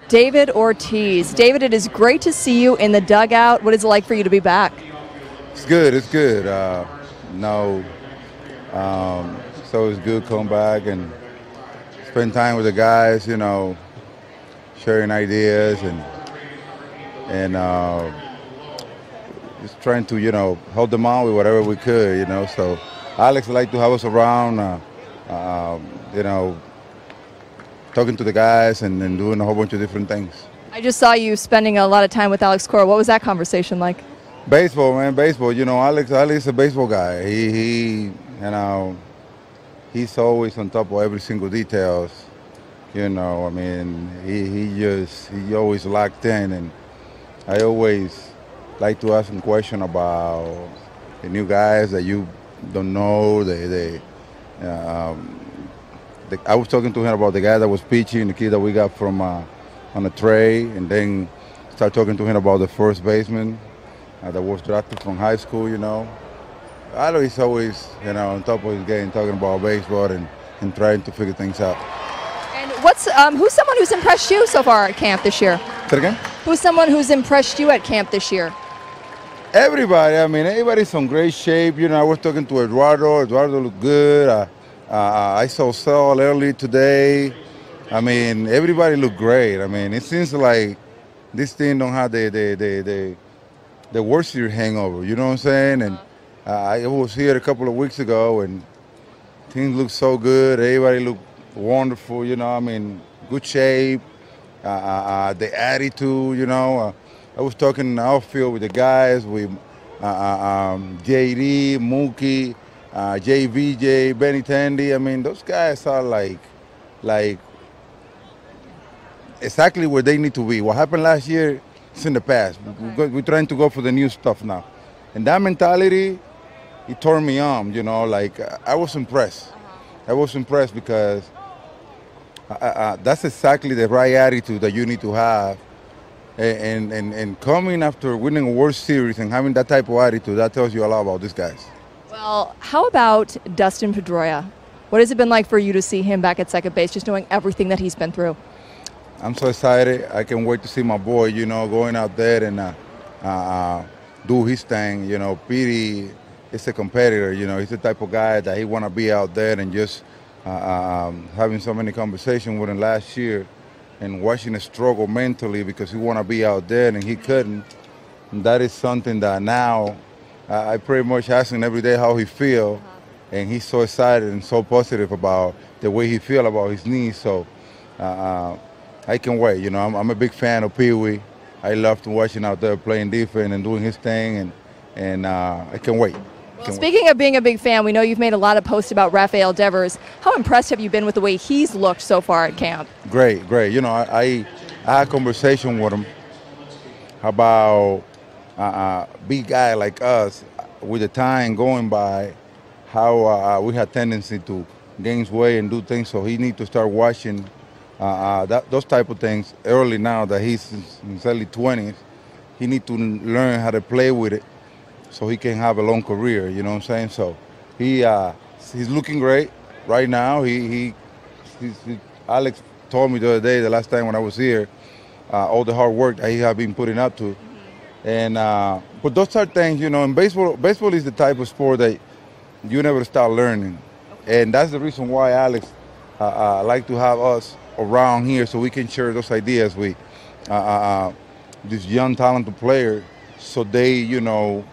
David Ortiz. David, it is great to see you in the dugout. What is it like for you to be back? It's good. It's good. No, so it's good to come back and spend time with the guys. Sharing ideas and just trying to help them out with whatever we could. So Alex liked to have us around. Talking to the guys and doing a whole bunch of different things. I just saw you spending a lot of time with Alex Cora. What was that conversation like? Baseball, man, baseball. Alex is a baseball guy. He's always on top of every single details. He always locked in, and I always like to ask him questions about the new guys that you don't know. I was talking to him about the guy that was pitching, the kid that we got from on a trade, and then start talking to him about the first baseman that was drafted from high school. I know he's always on top of his game, talking about baseball and trying to figure things out. And who's someone who's impressed you so far at camp this year? Say it again? Who's someone who's impressed you at camp this year? Everybody. Everybody's in great shape. I was talking to Eduardo. Eduardo looked good. I saw Sal early today. Everybody looked great. It seems like this team don't have the World Series hangover. You know what I'm saying? And I was here a couple of weeks ago, and things look so good. Everybody looked wonderful. Good shape. The attitude. I was talking in the outfield with the guys, with JD, Mookie. JVJ, Benny Tandy. Those guys are like exactly where they need to be. What happened last year is in the past. We're trying to go for the new stuff now. And that mentality, it turned me on, I was impressed. I was impressed because that's exactly the right attitude that you need to have. And coming after winning a World Series and having that type of attitude, that tells you a lot about these guys. Well, how about Dustin Pedroia? What has it been like for you to see him back at second base, just knowing everything that he's been through? I'm so excited. I can't wait to see my boy, going out there and do his thing. Petey is a competitor. He's the type of guy that he want to be out there, and just having so many conversations with him last year and watching him struggle mentally because he want to be out there and he couldn't. And that is something that now I pretty much ask him every day how he feel, and he's so excited and so positive about the way he feel about his knees. So I can't wait. I'm a big fan of Pee Wee. I love to watch him out there playing defense and doing his thing, and I can't wait. Well, speaking of being a big fan, we know you've made a lot of posts about Rafael Devers. How impressed have you been with the way he's looked so far at camp? Great. I had a conversation with him about big guy like us, with the time going by, how we had tendency to gain weight and do things. So he need to start watching those type of things early now that he's in his early 20s. He need to learn how to play with it so he can have a long career. You know what I'm saying? So he's looking great right now. Alex told me the other day, the last time when I was here, all the hard work that he had been putting up to. And but those are things, in baseball is the type of sport that you never start learning. Okay. And that's the reason why Alex like to have us around here so we can share those ideas with this young talented player, so they know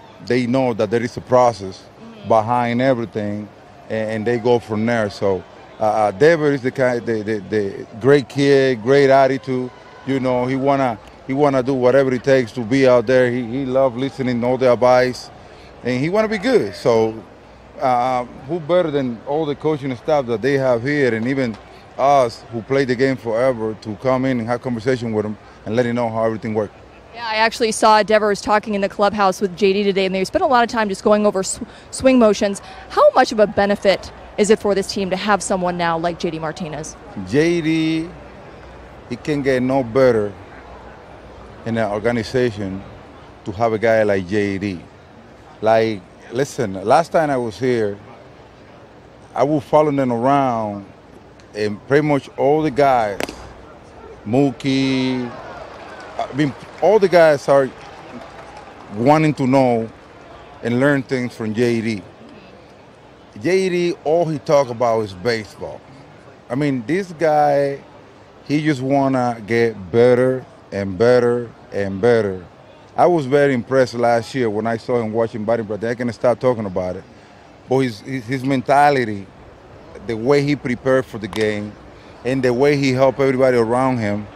that there is a process behind everything, and they go from there. So David is the great kid, great attitude. He wanna do whatever it takes to be out there. He loves listening to all the advice, and he wanna be good. So who better than all the coaching staff that they have here, and even us who played the game forever, to come in and have conversation with him and let him know how everything works. Yeah, I actually saw Devers talking in the clubhouse with JD today, and they spent a lot of time just going over swing motions. How much of a benefit is it for this team to have someone now like JD Martinez? JD, he can get no better in an organization to have a guy like JD. Like, listen, last time I was here, I was following them around, and pretty much all the guys Mookie. I mean, all the guys are wanting to know and learn things from JD. JD, all he talk about is baseball. I mean, this guy, he just wanna get better and better and better. I was very impressed last year when I saw him watching batting practice. I can start talking about it. But his mentality, the way he prepared for the game, and the way he helped everybody around him,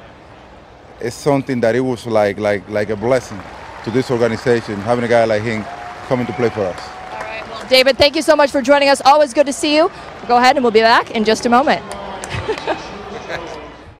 is something that it was like a blessing to this organization, having a guy like him coming to play for us. All right. Well, David, thank you so much for joining us. Always good to see you. Go ahead, and we'll be back in just a moment.